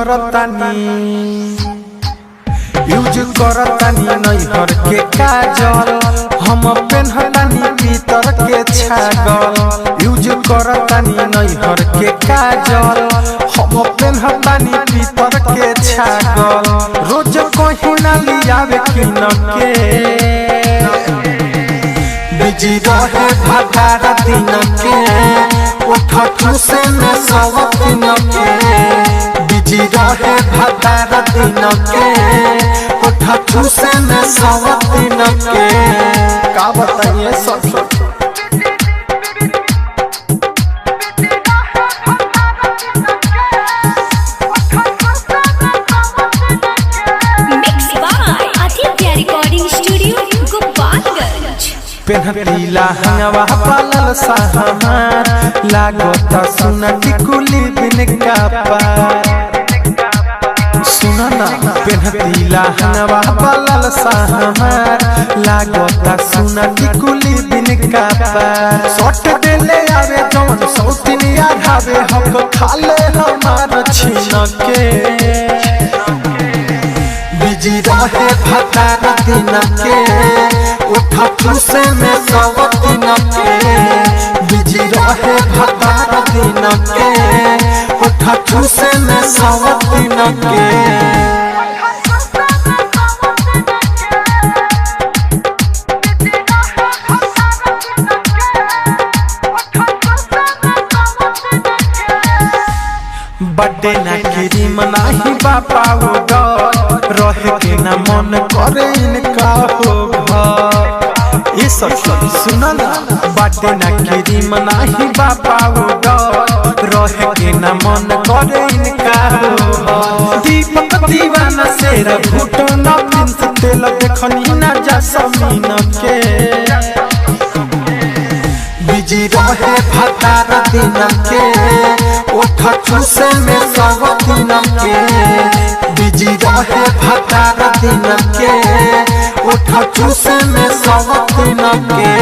करतानी नैहर के काजल हम पेन्हतानी भीतर के छागल यूज करतानी नैहर के काजल हम पेन्हतानी भीतर के छागल रोज कहीं ना लियावे किन के बिजी रहे भगार दिन के उठू से में सब दिन के बिजी रहे भगार दिन के उठू से में सब दिन के का बताइए सब पेन्हतीला हंगवा पालल सहमार लागता सुना टिकुली बिन का पार सुना ना पेन्हतीला हंगवा पालल सहमार लागता सुना टिकुली बिन का पार सट देले आवे जवन सौतिन आघावे हक खाले हमार छीन के बिजी रहे भगार दिन के उठू से में सब दिन के बिजी रहे भगार दिन के उठू से में सब दिन के बड़े ना गिरी मनाही बापा हो रहे के ना मन करे इनका हो ये सब सुना ना बड़े ना गिरी मनाही बापा हो रहे के ना मन करे इनका हो दीपक दीवाना शेर भूटो ना प्रिंस तेल देखनी ना जसमीन के बिजी रहे भगार दिन के उठू से में सब दिन के बिजी रहे भगार दिन के उठू से में सब दिन के।